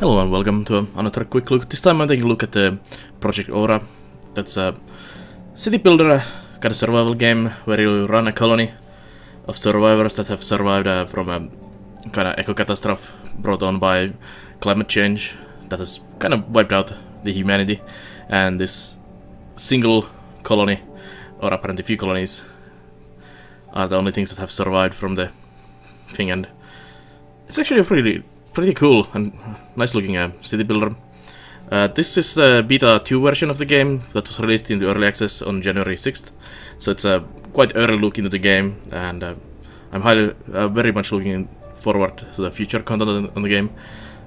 Hello and welcome to another quick look. This time I'm taking a look at the Project Aura. That's a city builder kind of survival game where you run a colony of survivors that have survived from a kind of eco-catastrophe brought on by climate change that has kind of wiped out the humanity, and this single colony, or apparently few colonies, are the only things that have survived from the thing, and it's actually a pretty cool and nice looking city builder. This is the beta 2 version of the game that was released in the early access on January 6th, so it's a quite early look into the game, and I'm very much looking forward to the future content on the game.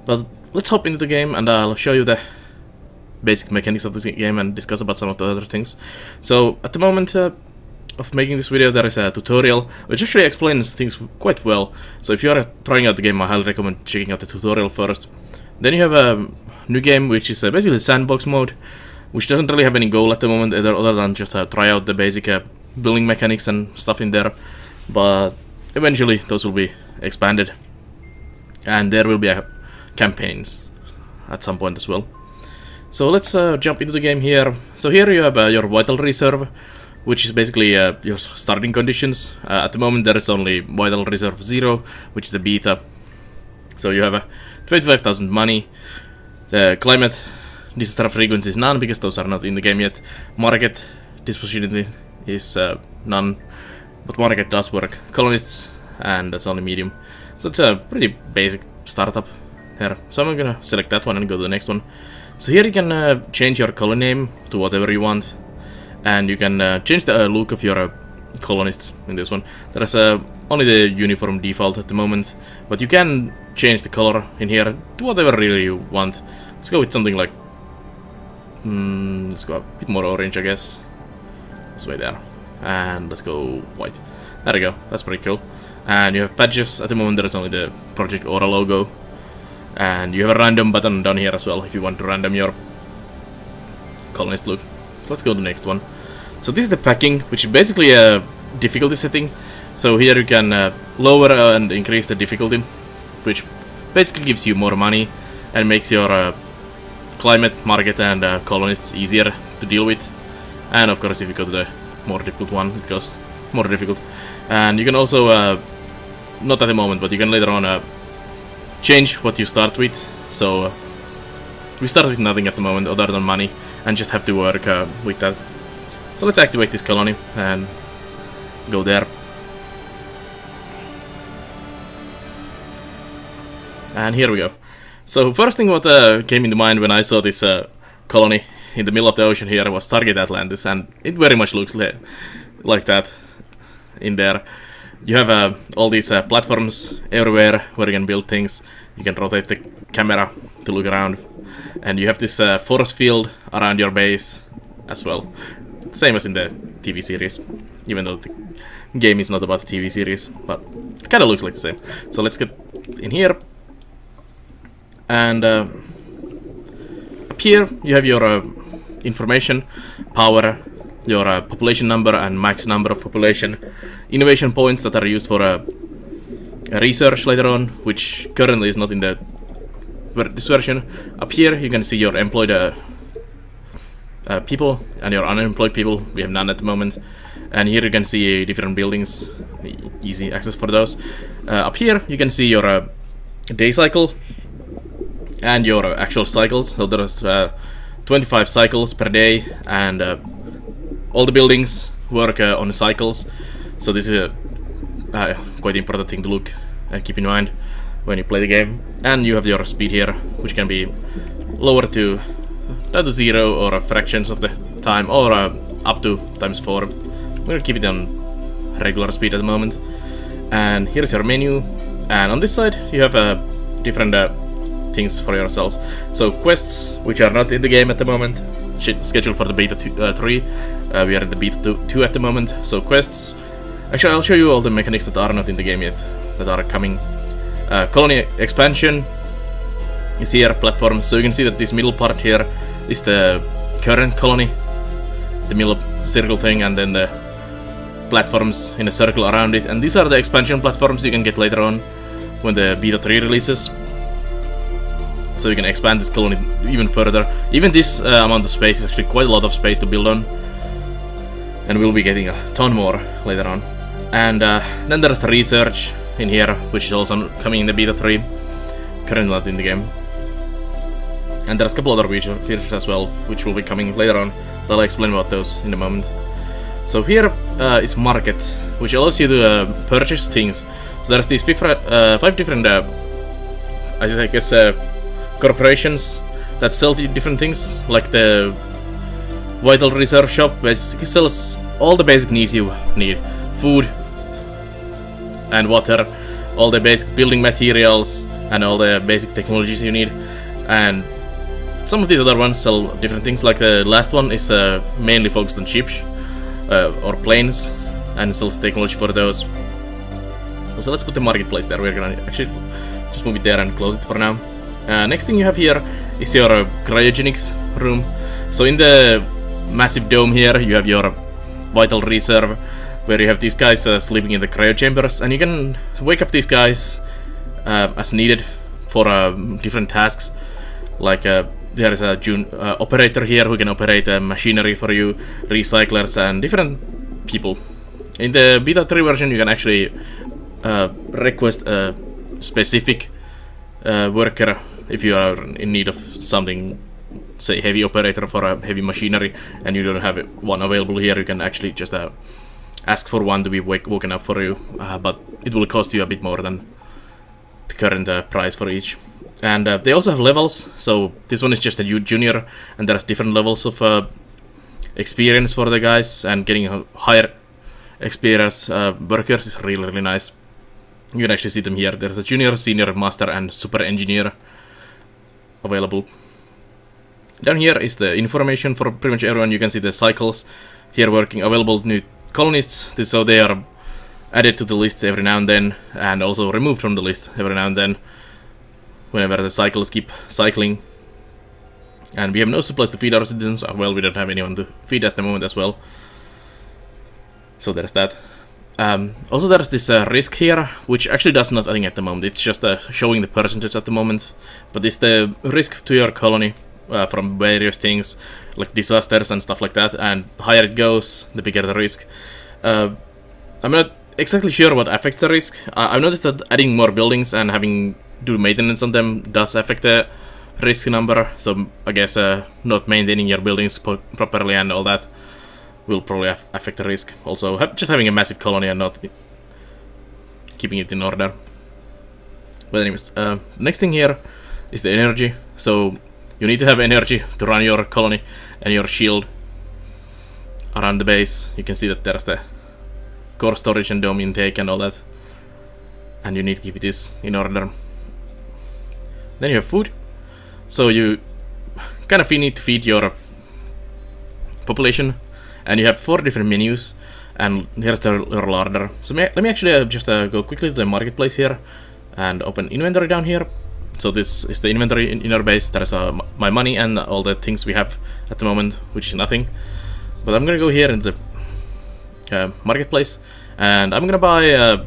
But let's hop into the game and I'll show you the basic mechanics of this game and discuss about some of the other things. So at the moment of making this video, there is a tutorial which actually explains things quite well. So if you are trying out the game, I highly recommend checking out the tutorial first. Then you have a new game which is basically sandbox mode, which doesn't really have any goal at the moment other than just try out the basic building mechanics and stuff in there. But eventually those will be expanded, and there will be campaigns at some point as well. So let's jump into the game here. So here you have your vital reserve, which is basically your starting conditions. At the moment there is only vital reserve 0, which is the beta. So you have 25,000 money. The climate disaster frequency is none because those are not in the game yet. Market dispositionality is none, but market does work. Colonists, and that's only medium. So it's a pretty basic startup here. So I'm gonna select that one and go to the next one. So here you can change your colony name to whatever you want, and you can change the look of your colonists in this one. There is only the uniform default at the moment, but you can change the color in here to whatever really you want. Let's go with something like let's go a bit more orange, I guess. This way there, and let's go white. There we go. That's pretty cool. And you have badges. At the moment there is only the Project Aura logo, and you have a random button down here as well if you want to random your colonist look. Let's go to the next one. So this is the packing, which is basically a difficulty setting. So here you can lower and increase the difficulty, which basically gives you more money and makes your climate, market, and colonists easier to deal with. And of course if you go to the more difficult one, it goes more difficult. And you can also, not at the moment, but you can later on change what you start with. So we start with nothing at the moment other than money, and just have to work with that. So let's activate this colony and go there. And here we go. So first thing what came into mind when I saw this colony in the middle of the ocean here was Target Atlantis, and it very much looks like that in there. You have all these platforms everywhere where you can build things. You can rotate the camera to look around, and you have this force field around your base as well. Same as in the TV series, even though the game is not about the TV series, but it kind of looks like the same. So let's get in here, and up here you have your information, power, your population number and max number of population, innovation points that are used for research later on, which currently is not in this version. Up here you can see your employed people and your unemployed people. We have none at the moment. And here you can see different buildings, easy access for those. Up here you can see your day cycle and your actual cycles. So there's 25 cycles per day, and all the buildings work on cycles. So this is a quite important thing to look and keep in mind when you play the game. And you have your speed here, which can be lowered to down to 0 or fractions of the time, or up to ×4. I'm gonna keep it on regular speed at the moment. And here's your menu, and on this side you have different things for yourselves. So quests, which are not in the game at the moment, scheduled for the beta 3. We are in the beta 2 at the moment. So quests, actually I'll show you all the mechanics that are not in the game yet, that are coming. Colony expansion is here, platforms. So you can see that this middle part here is the current colony, the middle circle thing, and then the platforms in a circle around it. And these are the expansion platforms you can get later on when the beta 3 releases. so you can expand this colony even further. Even this amount of space is actually quite a lot of space to build on, and we'll be getting a ton more later on. And then there's the research in here, which is also coming in the beta 3, currently not in the game. And there's a couple other features as well, which will be coming later on. I'll explain about those in a moment. So here is market, which allows you to purchase things. So there's these 5 different, I guess, corporations that sell different things, like the Vital Reserve Shop, basically sells all the basic needs you need. Food and water, all the basic building materials, and all the basic technologies you need. And some of these other ones sell different things, like the last one is mainly focused on ships or planes, and sells technology for those. So let's put the marketplace there. We're gonna actually just move it there and close it for now. Next thing you have here is your cryogenics room. So in the massive dome here, you have your vital reserve, where you have these guys sleeping in the cryo chambers, and you can wake up these guys as needed for different tasks. Like there is a operator here who can operate machinery for you, recyclers, and different people. In the beta 3 version, you can actually request a specific worker if you are in need of something, say heavy operator for a heavy machinery, and you don't have one available here. You can actually just ask for one to be woken up for you, but it will cost you a bit more than the current price for each. And they also have levels, so this one is just a junior, and there's different levels of experience for the guys, and getting a higher experience workers is really nice. You can actually see them here. There's a junior, senior, master, and super engineer available. Down here is the information for pretty much everyone. You can see the cycles here working, available new colonists, so they are added to the list every now and then, and also removed from the list every now and then whenever the cycles keep cycling. And we have no supplies to feed our citizens. Well, we don't have anyone to feed at the moment as well, so there's that. Also there's this risk here, which actually does nothing at the moment. It's just showing the percentage at the moment, but it's the risk to your colony from various things like disasters and stuff like that, and higher it goes, the bigger the risk. I'm not exactly sure what affects the risk. I've noticed that adding more buildings and having do maintenance on them does affect the risk number, so I guess not maintaining your buildings properly and all that will probably affect the risk. Also, just having a massive colony and not keeping it in order. But anyways, next thing here is the energy. So you need to have energy to run your colony and your shield around the base. You can see that there's the core storage and dome intake and all that, and you need to keep this in order. Then you have food. So you kind of need to feed your population, and you have 4 different menus, and here's your larder. So let me actually just go quickly to the marketplace here and open inventory down here. So this is the inventory in our base. There's my money and all the things we have at the moment, which is nothing. But I'm gonna go here into the marketplace, and I'm gonna buy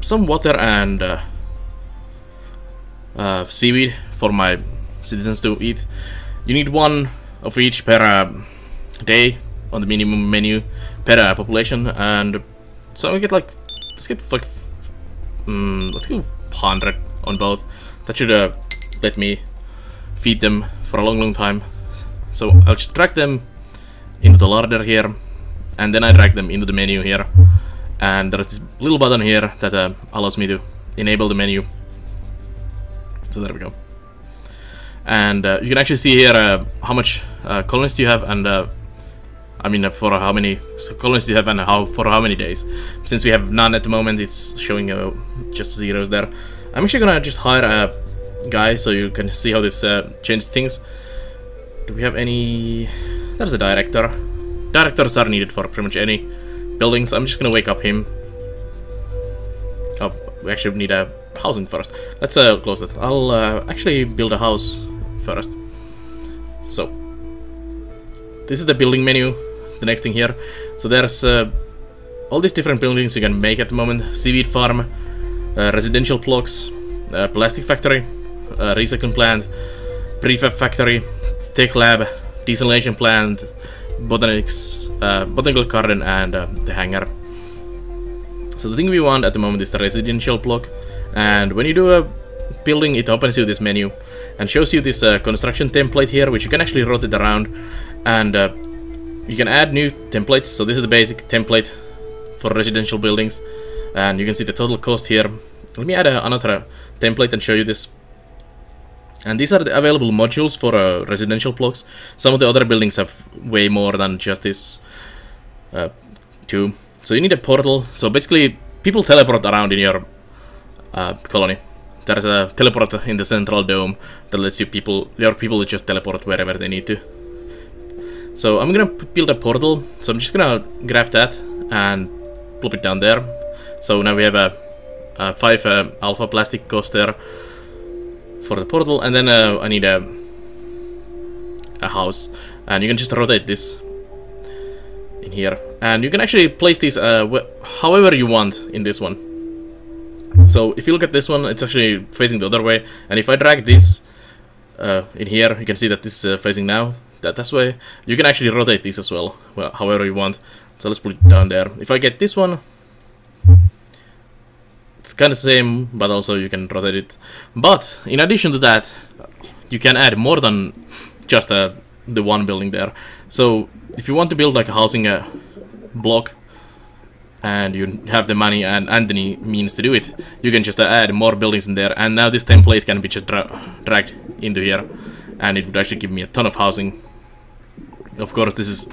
some water and seaweed for my citizens to eat. You need 1 of each per day on the minimum menu per population, and so we get like, let's go 100 on both. That should let me feed them for a long time. So I'll just drag them into the larder here, and then I drag them into the menu here, and there's this little button here that allows me to enable the menu. So there we go. And you can actually see here how much colonists you have, and I mean for how many colonists you have and for how many days. Since we have none at the moment, it's showing just zeros there. I'm actually gonna just hire a guy so you can see how this changes things. Do we have any? There's a director. Directors are needed for pretty much any buildings. I'm just gonna wake up him. Oh, we actually need a housing first. Let's close that. I'll actually build a house first. So this is the building menu. The next thing here. So there's all these different buildings you can make at the moment. Seaweed farm, residential blocks, plastic factory, recycling plant, prefab factory, tech lab, desalination plant, botanical garden, and the hangar. So the thing we want at the moment is the residential block, and when you do a building, it opens you this menu and shows you this construction template here, which you can actually rotate around, and you can add new templates. So this is the basic template for residential buildings, and you can see the total cost here. Let me add another template and show you this. And these are the available modules for residential blocks. Some of the other buildings have way more than just this two. So you need a portal. So basically, people teleport around in your colony. There's a teleporter in the central dome that lets your people just teleport wherever they need to. So I'm gonna build a portal. So I'm just gonna grab that and plop it down there. So now we have a 5 alpha plastic cost there for the portal, and then I need a house, and you can just rotate this in here, and you can actually place these however you want in this one. So if you look at this one, it's actually facing the other way, and if I drag this in here, you can see that this is facing now that way. You can actually rotate these as well, however you want. So let's put it down there. If I get this one, it's kind of the same, but also you can rotate it. But in addition to that, you can add more than just the one building there. So if you want to build like a housing block, and you have the money and the means to do it, you can just add more buildings in there, and now this template can be just dragged into here, and it would actually give me a ton of housing. Of course, this is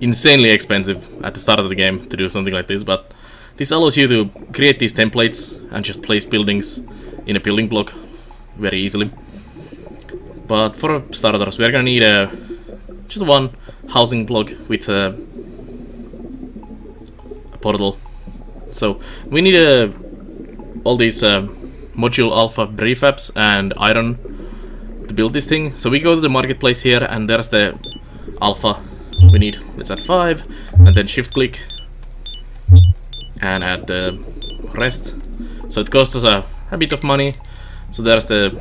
insanely expensive at the start of the game to do something like this, but this allows you to create these templates and just place buildings in a building block very easily. But for starters, we're gonna need just one housing block with a portal. So we need all these module alpha prefabs and iron to build this thing. So we go to the marketplace here, and there's the alpha we need. Let's add 5, and then shift click and add the rest. So it costs us a bit of money. So there's the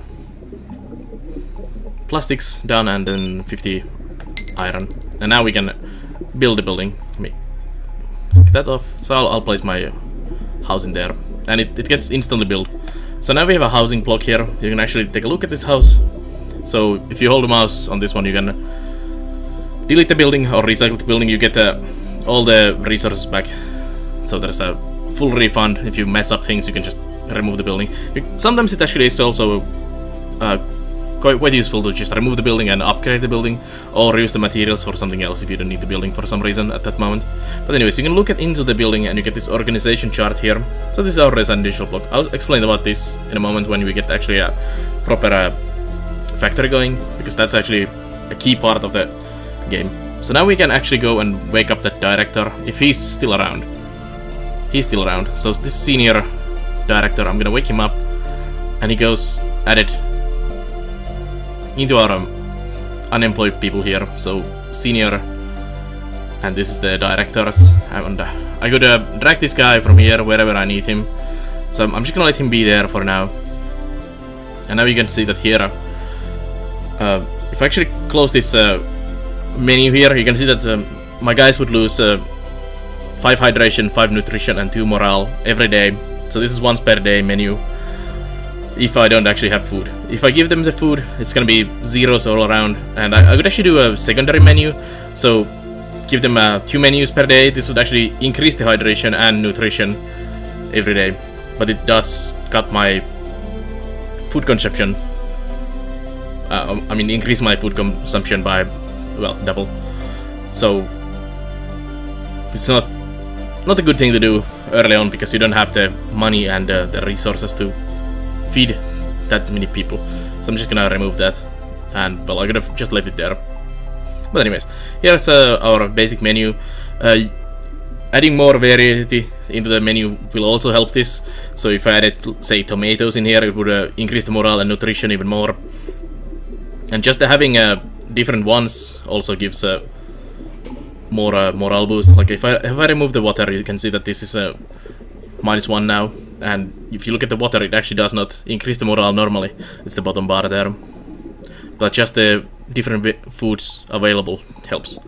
plastics done, and then 50 iron, and now we can build the building. Let me take that off. So I'll place my house in there, and it gets instantly built. So now we have a housing block here. You can actually take a look at this house. So if you hold the mouse on this one, you can delete the building or recycle the building. You get all the resources back. So there's a full refund. If you mess up things, you can just remove the building. Sometimes it actually is also quite useful to just remove the building and upgrade the building, or use the materials for something else if you don't need the building for some reason at that moment. But anyways, you can look into the building and you get this organization chart here. So this is our residential block. I'll explain about this in a moment when we get actually a proper factory going, because that's actually a key part of the game. So now we can actually go and wake up that director if he's still around. He's still around. So this senior director, I'm gonna wake him up, and he goes added into our unemployed people here. So senior, and this is the directors, and I could drag this guy from here wherever I need him. So I'm just gonna let him be there for now. And now you can see that here, if I actually close this menu here, you can see that my guys would lose 5 hydration, 5 nutrition, and 2 morale every day. So this is once per day menu if I don't actually have food. If I give them the food, it's gonna be zeros all around, and I could actually do a secondary menu. So give them 2 menus per day. This would actually increase the hydration and nutrition every day, but it does cut my food consumption. I mean, increase my food consumption by, well, double. So it's not a good thing to do early on, because you don't have the money and the resources to feed that many people. So I'm just gonna remove that, and well, I could have just left it there. But anyways, here's our basic menu. Adding more variety into the menu will also help this. So if I added, say, tomatoes in here, it would increase the morale and nutrition even more. And just having different ones also gives more morale boost. Like if I remove the water, you can see that this is -1 now, and if you look at the water, it actually does not increase the morale normally. It's the bottom bar there. but just the different foods available helps.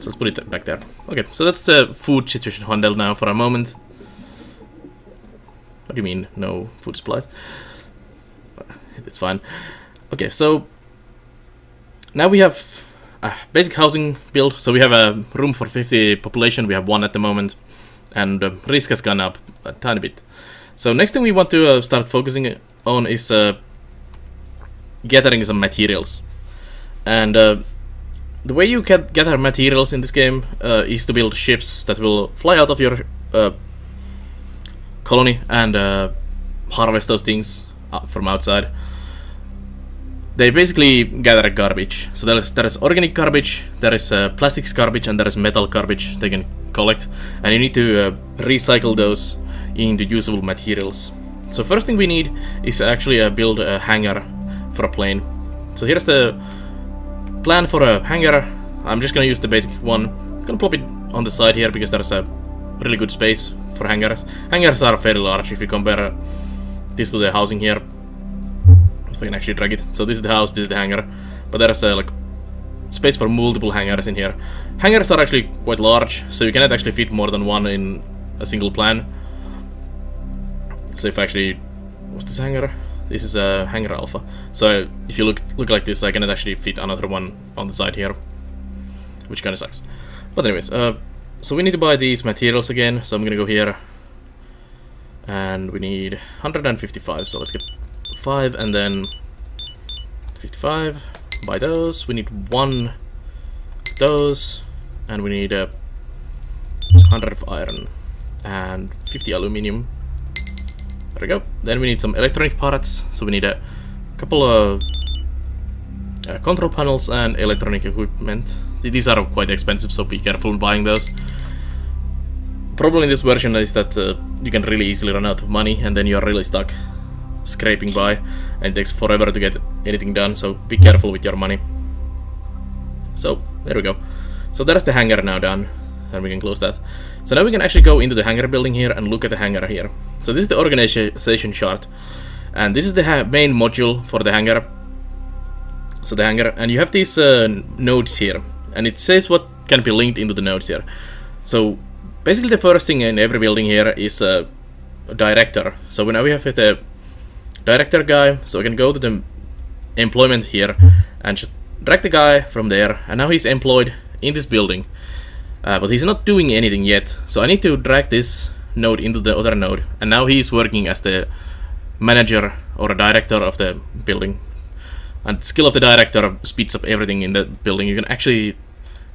So let's put it back there. Okay, so that's the food situation handled now for a moment. What do you mean, no food supplies? It's fine. Okay, so now we have basic housing built. So we have a room for 50 population. We have 1 at the moment, and risk has gone up a tiny bit. So next thing we want to start focusing on is gathering some materials. And the way you can gather materials in this game is to build ships that will fly out of your colony and harvest those things from outside. They basically gather garbage. So there is organic garbage, there is plastics garbage, and there is metal garbage they can collect. And you need to recycle those into usable materials. So first thing we need is actually build a hangar for a plane. So here's the plan for a hangar. I'm just gonna use the basic one. I'm gonna plop it on the side here because there's a really good space for hangars. Hangars are fairly large if you compare this to the housing here. If I can actually drag it. So this is the house, this is the hangar. But there's like space for multiple hangars in here. Hangars are actually quite large, so you cannot actually fit more than one in a single plan. So if I actually... what's this hangar? This is a hangar alpha. So if you look like this, I cannot actually fit another one on the side here, which kind of sucks. But anyways, so we need to buy these materials again. So I'm gonna go here, and we need 155. So let's get 5 and then 55. Buy those. We need 1 of those, and we need 100 of iron and 50 aluminium. There we go. Then we need some electronic parts, so we need a couple of control panels and electronic equipment. These are quite expensive, so be careful in buying those. Problem in this version is that you can really easily run out of money, and then you are really stuck scraping by, and it takes forever to get anything done, so be careful with your money. So, there we go. So there's the hangar now done, and we can close that. So now we can actually go into the hangar building here and look at the hangar here. So this is the organization chart, and this is the main module for the hangar. So the hangar, and you have these nodes here, and it says what can be linked into the nodes here. So basically the first thing in every building here is a director. So now we have the director guy, so we can go to the employment here and just drag the guy from there, and now he's employed in this building. But he's not doing anything yet, so I need to drag this node into the other node, and now he's working as the manager or a director of the building. And the skill of the director speeds up everything in the building. You can actually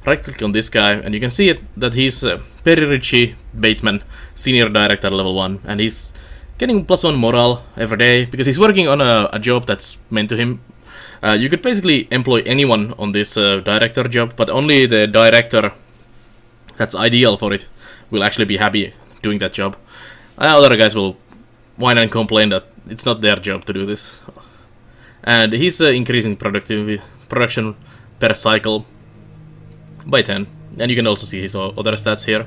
right click on this guy, and you can see that he's Perry Ritchie Bateman, senior director level 1, and he's getting +1 morale every day because he's working on a job that's meant to him. You could basically employ anyone on this director job, but only the director that's ideal for it will actually be happy doing that job. Other guys will whine and complain that it's not their job to do this. And he's increasing production per cycle by 10. And you can also see his other stats here.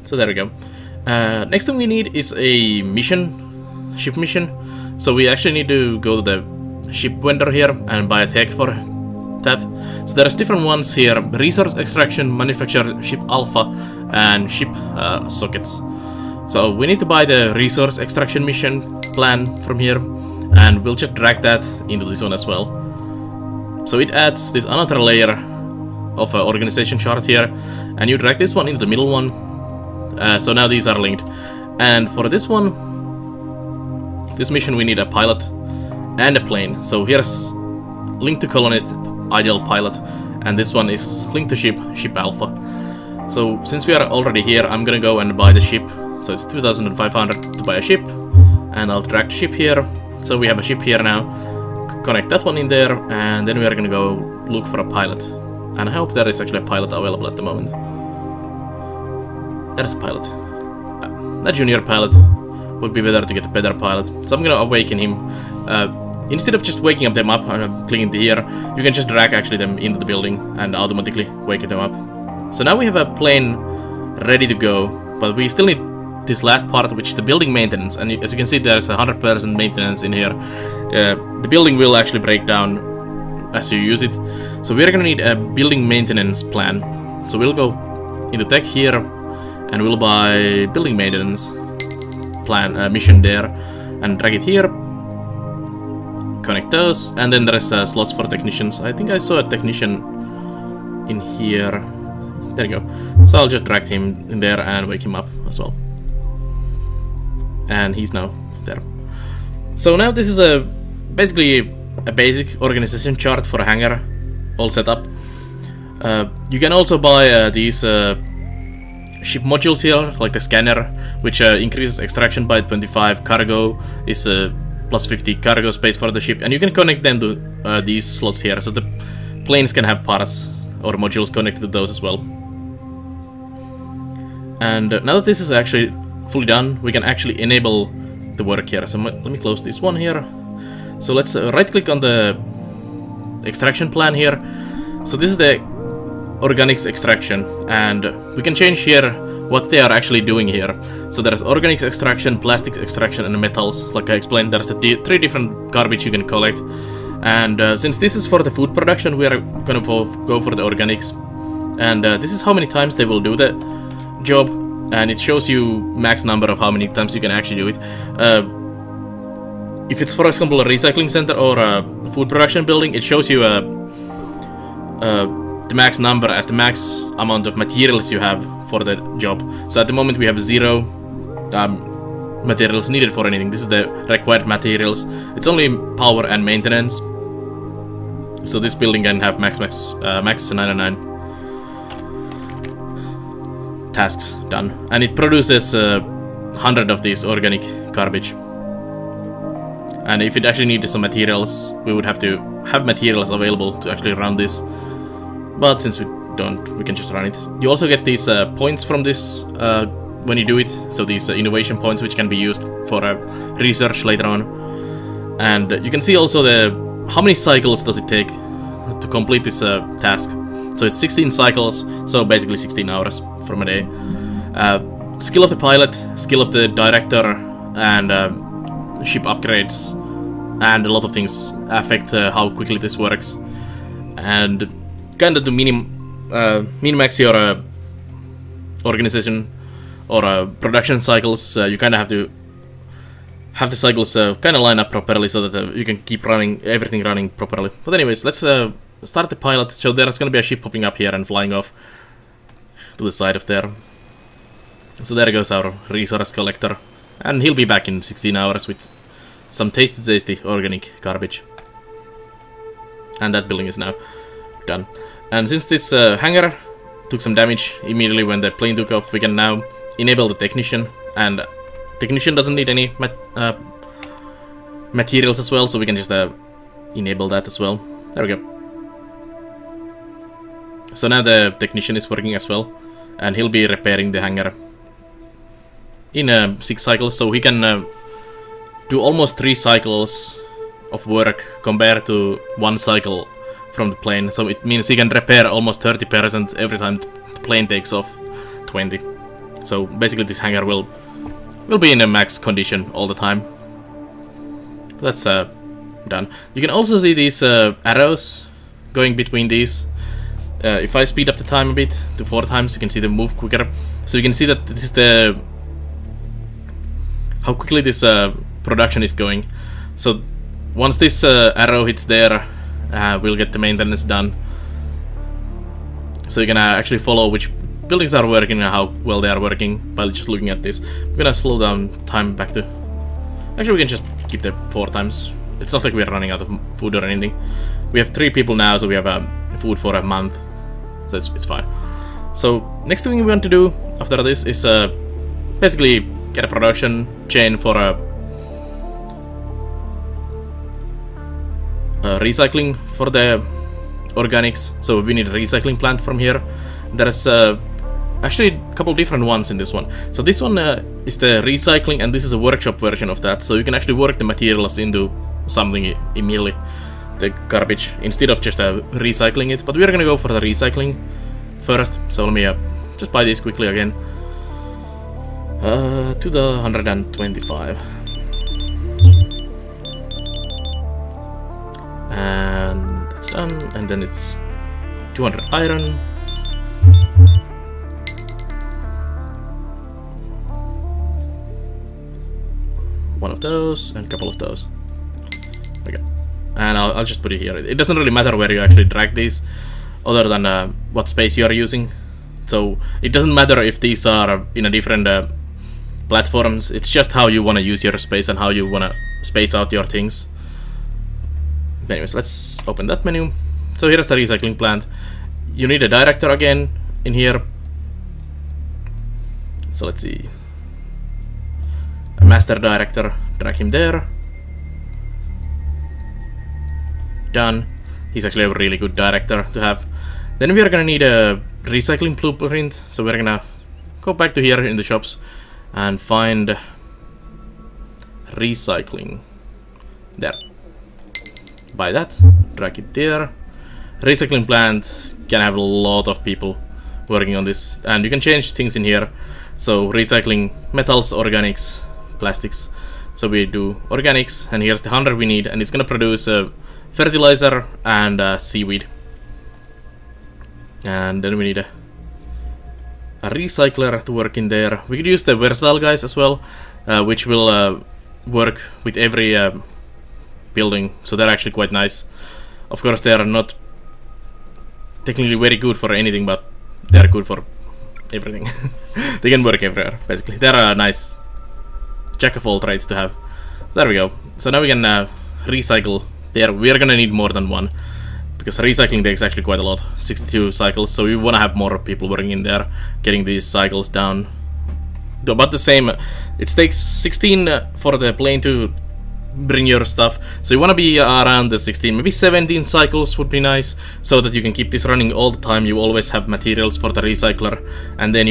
So there we go. Next thing we need is a mission, ship mission. So we actually need to go to the ship vendor here and buy a tech for that. So there's different ones here: resource extraction, manufacture ship alpha, and ship sockets. So we need to buy the resource extraction mission plan from here, and we'll just drag that into this one as well. So it adds this another layer of organization chart here, and you drag this one into the middle one. So now these are linked. And for this one, this mission, we need a pilot and a plane. So here's link to colonist, ideal pilot, and this one is link to ship, ship alpha. So since we are already here, I'm gonna go and buy the ship. So it's 2,500 to buy a ship, and I'll drag the ship here. So we have a ship here now. Connect that one in there, and then we are gonna go look for a pilot. And I hope there is actually a pilot available at the moment. There's a pilot. A junior pilot. Would be better to get a better pilot. So I'm gonna awaken him. Instead of just waking up them up and clicking here, you can just drag actually them into the building and automatically wake them up. So now we have a plane ready to go, but we still need this last part, which is the building maintenance. And as you can see, there's 100% maintenance in here. The building will actually break down as you use it. So we're gonna need a building maintenance plan. So we'll go into tech here, and we'll buy building maintenance plan mission there, and drag it here. Connect those, and then there's slots for technicians. I think I saw a technician in here. There you go. So I'll just drag him in there and wake him up as well. And he's now there. So now this is basically a basic organization chart for a hangar, all set up. You can also buy these ship modules here, like the scanner, which increases extraction by 25. Cargo is plus 50 cargo space for the ship, and you can connect them to these slots here, so the planes can have parts or modules connected to those as well. And now that this is actually fully done, we can actually enable the work here. So let me close this one here. So let's right click on the extraction plan here. So this is the organics extraction, and we can change here what they are actually doing here. So there's organics extraction, plastics extraction, and metals. Like I explained, there's 3 different garbage you can collect. And since this is for the food production, we are gonna go for the organics. And this is how many times they will do the job, and it shows you max number of how many times you can actually do it. If it's, for example, a recycling center or a food production building, it shows you the max number as the max amount of materials you have for the job. So at the moment we have 0 materials needed for anything. This is the required materials. It's only power and maintenance. So this building can have max 99 tasks done, and it produces 100 of these organic garbage. And if it actually needed some materials, we would have to have materials available to actually run this. But since we don't, we can just run it. You also get these points from this when you do it. So these innovation points, which can be used for research later on. And you can see also how many cycles does it take to complete this task. So it's 16 cycles, so basically 16 hours from a day. Skill of the pilot, skill of the director, and ship upgrades, and a lot of things affect how quickly this works. And kind of to min-max your organization or production cycles, you kind of have to have the cycles kind of line up properly so that you can keep everything running properly. But anyways, let's start the pilot. So there's going to be a ship popping up here and flying off to the side of there. So there goes our resource collector, and he'll be back in 16 hours with some tasty organic garbage. And that building is now done. And since this hangar took some damage immediately when the plane took off, we can now enable the technician, and technician doesn't need any materials as well, so we can just enable that as well. There we go. So now the technician is working as well, and he'll be repairing the hangar in 6 cycles, so he can do almost 3 cycles of work compared to 1 cycle from the plane. So it means he can repair almost 30% every time the plane takes off 20. So basically this hangar will be in a max condition all the time. That's done. You can also see these arrows going between these. If I speed up the time a bit to 4 times, you can see them move quicker. So you can see that this is how quickly this production is going. So once this arrow hits there, we'll get the maintenance done. So you can actually follow which buildings are working and how well they are working by just looking at this. We're gonna slow down time back to... Actually, we can just keep the 4 times. It's not like we're running out of food or anything. We have 3 people now, so we have food for a month. So it's fine. So next thing we want to do after this is basically get a production chain for recycling for the organics. So we need a recycling plant from here. There's actually a couple different ones in this one. So this one is the recycling, and this is a workshop version of that. So you can actually work the materials into something immediately, the garbage, instead of just recycling it. But we're gonna go for the recycling first. So let me just buy this quickly again. To the 125. And that's done, and then it's 200 iron. One of those, and a couple of those. Okay. And I'll just put it here. It doesn't really matter where you actually drag these, other than what space you are using. So it doesn't matter if these are in a different platforms. It's just how you want to use your space and how you want to space out your things. Anyways, let's open that menu. So here's the recycling plant. You need a director again in here. So let's see. A master director, drag him there. Done. He's actually a really good director to have. Then we are gonna need a recycling blueprint. So we're gonna go back to here in the shops and find recycling. There. Buy that, drag it there. Recycling plant can have a lot of people working on this, and you can change things in here. So recycling metals, organics, plastics. So we do organics, and here's the 100 we need, and it's gonna produce fertilizer and seaweed. And then we need a recycler to work in there. We could use the versatile guys as well, which will work with every building, so they're actually quite nice. Of course, they are not technically very good for anything, but they're good for everything. They can work everywhere, basically. They're a nice jack of all trades to have. There we go. So now we can recycle there. We are gonna need more than one, because recycling takes actually quite a lot, 62 cycles, so we want to have more people working in there, getting these cycles down. About the same, it takes 16 for the plane to bring your stuff, so you want to be around the 16, maybe 17 cycles would be nice, so that you can keep this running all the time. You always have materials for the recycler, and then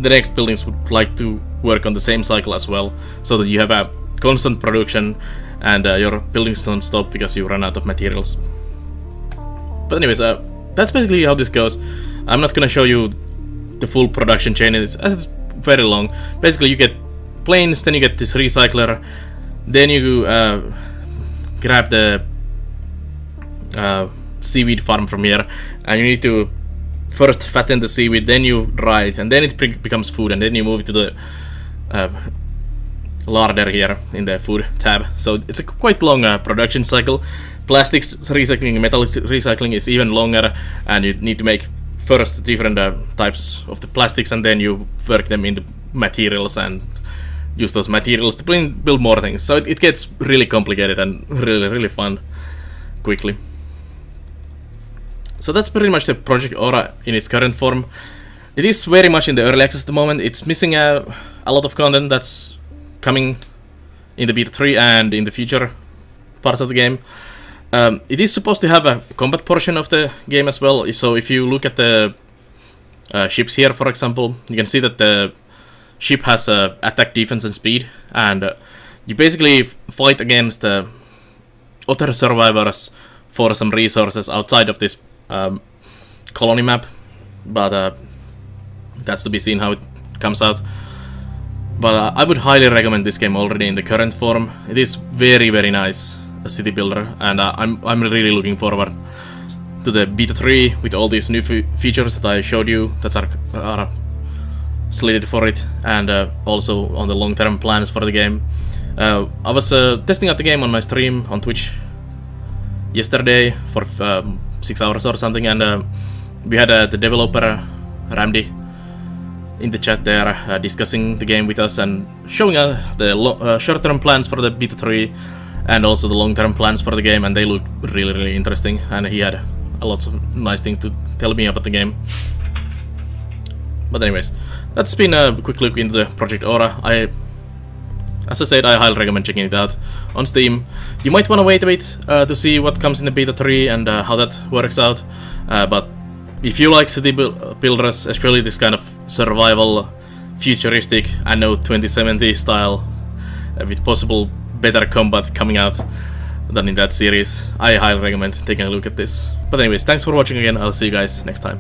the next buildings would like to work on the same cycle as well, so that you have a constant production and your buildings don't stop because you run out of materials. But anyways, that's basically how this goes. I'm not gonna show you the full production chain as it's very long. Basically, you get planes, then you get this recycler, then you grab the seaweed farm from here, and you need to first fatten the seaweed, then you dry it, and then it becomes food, and then you move it to the larder here in the food tab. So it's a quite long production cycle. Plastics recycling, metal recycling is even longer, and you need to make first different types of the plastics, and then you work them into materials and use those materials to build more things. So it gets really complicated and really fun quickly. So that's pretty much the Project Aura in its current form. It is very much in the early access at the moment. It's missing a lot of content that's coming in the beta 3 and in the future parts of the game. It is supposed to have a combat portion of the game as well. So if you look at the ships here, for example, you can see that the ship has attack, defense, and speed, and you basically fight against other survivors for some resources outside of this colony map, but that's to be seen how it comes out. But I would highly recommend this game already in the current form. It is very nice, a city builder, and I'm really looking forward to the beta 3 with all these new features that I showed you that are slated for it, and also on the long-term plans for the game. I was testing out the game on my stream on Twitch yesterday for 6 hours or something, and we had the developer Ramdi in the chat there discussing the game with us and showing the short-term plans for the beta 3 and also the long-term plans for the game, and they look really interesting, and he had a lot of nice things to tell me about the game. But anyways, that's been a quick look into the Project Aura. As I said, I highly recommend checking it out on Steam. You might want to wait a bit to see what comes in the beta 3 and how that works out. But if you like city builders, especially this kind of survival, futuristic, anno 2070 style, with possible better combat coming out than in that series, I highly recommend taking a look at this. But anyways, thanks for watching again. I'll see you guys next time.